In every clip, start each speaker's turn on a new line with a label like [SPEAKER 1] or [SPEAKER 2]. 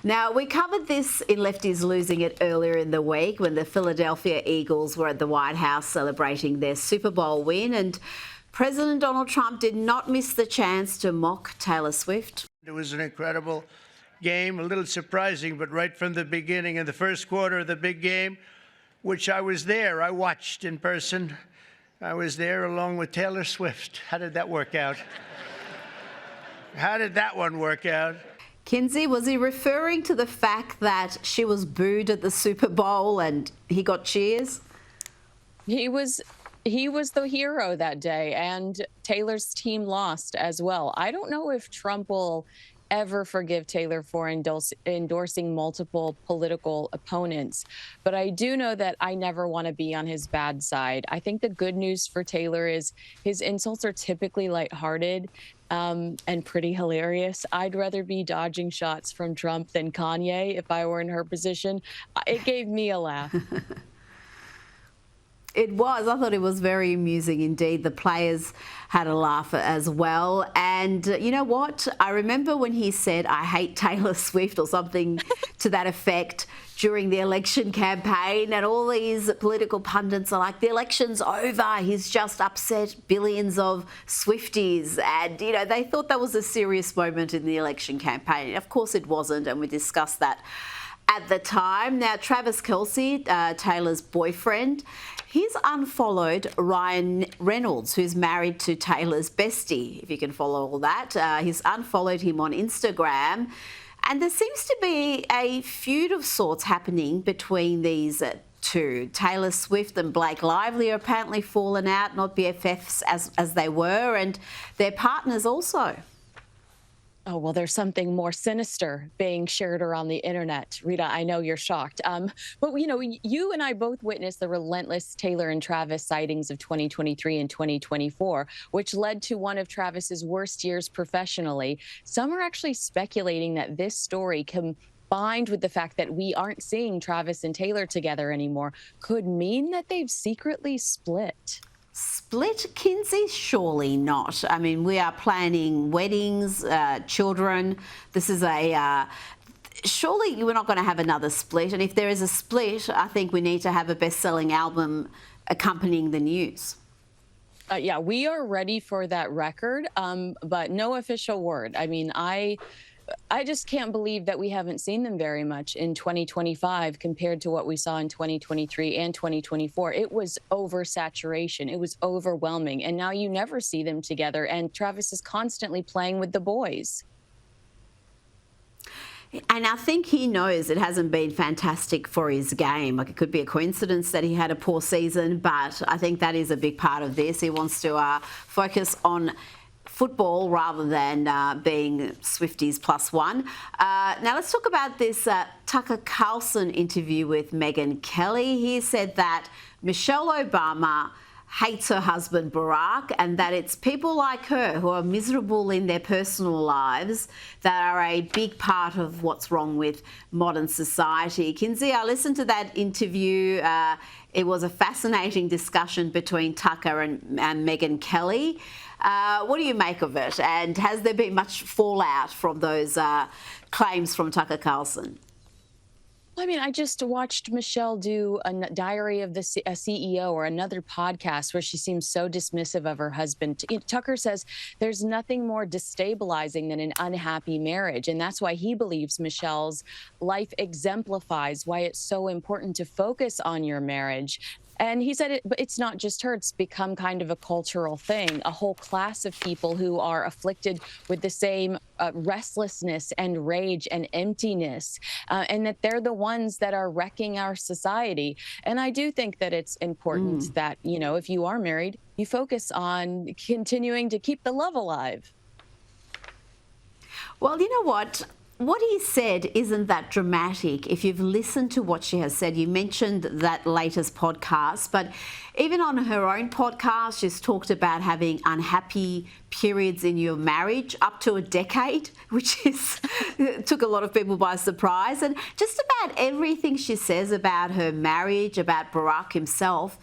[SPEAKER 1] Now, we covered this in Lefties Losing It earlier in the week when the Philadelphia Eagles were at the White House celebrating their Super Bowl win, and President Donald Trump did not miss the chance to mock Taylor Swift.
[SPEAKER 2] It was an incredible game, a little surprising, but right from the beginning, in the first quarter of the big game, which I was there, I watched in person. I was there along with Taylor Swift. How did that work out? How did that one work out?
[SPEAKER 1] Kinsey, was he referring to the fact that she was booed at the Super Bowl and he got cheers?
[SPEAKER 3] He was the hero that day, and Taylor's team lost as well. I don't know if Trump will ever forgive Taylor for endorsing multiple political opponents, but I do know that I never want to be on his bad side. I think the good news for Taylor is his insults are typically lighthearted and pretty hilarious. I'd rather be dodging shots from Trump than Kanye if I were in her position. It gave me a laugh.
[SPEAKER 1] It was. I thought it was very amusing indeed. The players had a laugh as well. And you know what? I remember when he said, "I hate Taylor Swift," or something to that effect during the election campaign. And all these political pundits are like, the election's over. He's just upset billions of Swifties. And, you know, they thought that was a serious moment in the election campaign. Of course it wasn't. And we discussed that at the time. Now, Travis Kelce, Taylor's boyfriend, he's unfollowed Ryan Reynolds, who's married to Taylor's bestie, if you can follow all that. He's unfollowed him on Instagram. And there seems to be a feud of sorts happening between these two. Taylor Swift and Blake Lively are apparently fallen out, not BFFs as they were, and their partners also.
[SPEAKER 3] Oh, well, there's something more sinister being shared around the internet. Rita, I know you're shocked. But, you know, you and I both witnessed the relentless Taylor and Travis sightings of 2023 and 2024, which led to one of Travis's worst years professionally. Some are actually speculating that this story combined with the fact that we aren't seeing Travis and Taylor together anymore could mean that they've secretly split.
[SPEAKER 1] Split, Kinsey? Surely not. I mean, we are planning weddings, children. This is surely we're not going to have another split. And if there is a split, I think we need to have a best-selling album accompanying the news.
[SPEAKER 3] Yeah, we are ready for that record, but no official word. I mean, I just can't believe that we haven't seen them very much in 2025 compared to what we saw in 2023 and 2024. It was oversaturation. It was overwhelming. And now you never see them together. And Travis is constantly playing with the boys.
[SPEAKER 1] And I think he knows it hasn't been fantastic for his game. Like, it could be a coincidence that he had a poor season, but I think that is a big part of this. He wants to focus on football rather than being Swifties plus one. Now let's talk about this Tucker Carlson interview with Meghan Kelly. He said that Michelle Obama hates her husband Barack, and that it's people like her who are miserable in their personal lives that are a big part of what's wrong with modern society. Kinsey, I listened to that interview. It was a fascinating discussion between Tucker and Meghan Kelly. What do you make of it? And has there been much fallout from those claims from Tucker Carlson?
[SPEAKER 3] I mean, I just watched Michelle do a Diary of the CEO or another podcast where she seems so dismissive of her husband. Tucker says there's nothing more destabilizing than an unhappy marriage. And that's why he believes Michelle's life exemplifies why it's so important to focus on your marriage. And he said but it's not just her. It's become kind of a cultural thing, a whole class of people who are afflicted with the same restlessness and rage and emptiness, and that they're the ones that are wrecking our society. And I do think that it's important that, you know, if you are married, you focus on continuing to keep the love alive.
[SPEAKER 1] Well, you know what? What he said isn't that dramatic. If you've listened to what she has said, you mentioned that latest podcast, but even on her own podcast, she's talked about having unhappy periods in your marriage up to a decade, which took a lot of people by surprise. And just about everything she says about her marriage, about Barack himself,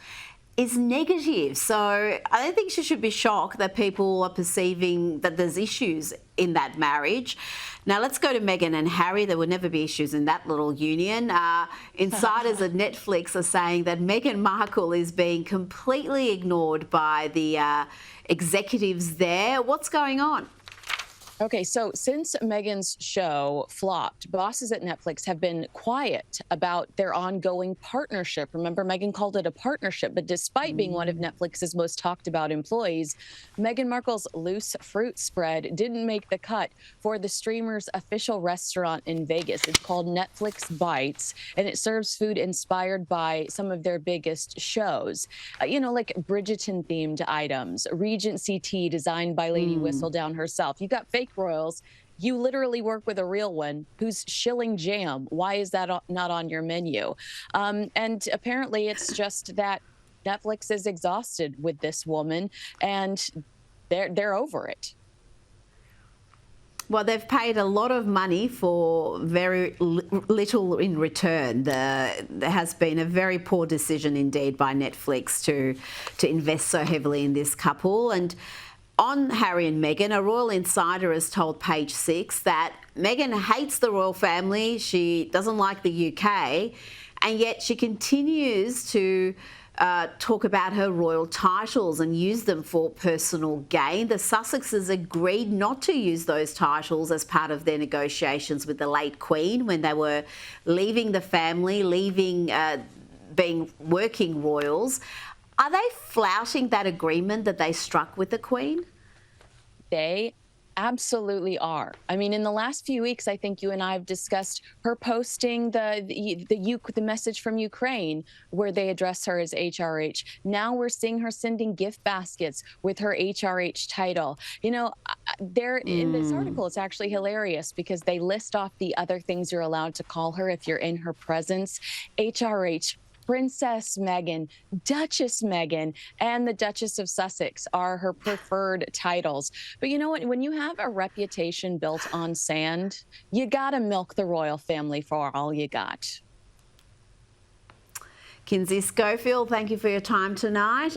[SPEAKER 1] is negative. So I don't think she should be shocked that people are perceiving that there's issues in that marriage. Now let's go to Meghan and Harry. There would never be issues in that little union. Insiders at Netflix are saying that Meghan Markle is being completely ignored by the executives there. What's going on?
[SPEAKER 3] Okay, so since Meghan's show flopped, bosses at Netflix have been quiet about their ongoing partnership. Remember, Meghan called it a partnership, but despite being one of Netflix's most talked about employees, Meghan Markle's loose fruit spread didn't make the cut for the streamer's official restaurant in Vegas. It's called Netflix Bites, and it serves food inspired by some of their biggest shows. Like Bridgerton-themed items, Regency tea designed by Lady Whistledown herself. You got fake royals. You literally work with a real one who's shilling jam. Why is that not on your menu? And apparently it's just that Netflix is exhausted with this woman and they're over it.
[SPEAKER 1] Well, they've paid a lot of money for very little in return. There has been a very poor decision indeed by Netflix to invest so heavily in this couple. And on Harry and Meghan, a royal insider has told Page Six that Meghan hates the royal family. She doesn't like the UK, and yet she continues to talk about her royal titles and use them for personal gain. The Sussexes agreed not to use those titles as part of their negotiations with the late Queen when they were leaving the family, being working royals. Are they flouting that agreement that they struck with the Queen?
[SPEAKER 3] They absolutely are. I mean, in the last few weeks, I think you and I have discussed her posting the message from Ukraine where they address her as HRH. Now we're seeing her sending gift baskets with her HRH title. In this article, it's actually hilarious because they list off the other things you're allowed to call her if you're in her presence. HRH, Princess Meghan, Duchess Meghan, and the Duchess of Sussex are her preferred titles. But you know what? When you have a reputation built on sand, you gotta milk the royal family for all you got.
[SPEAKER 1] Kinsey Schofield, thank you for your time tonight.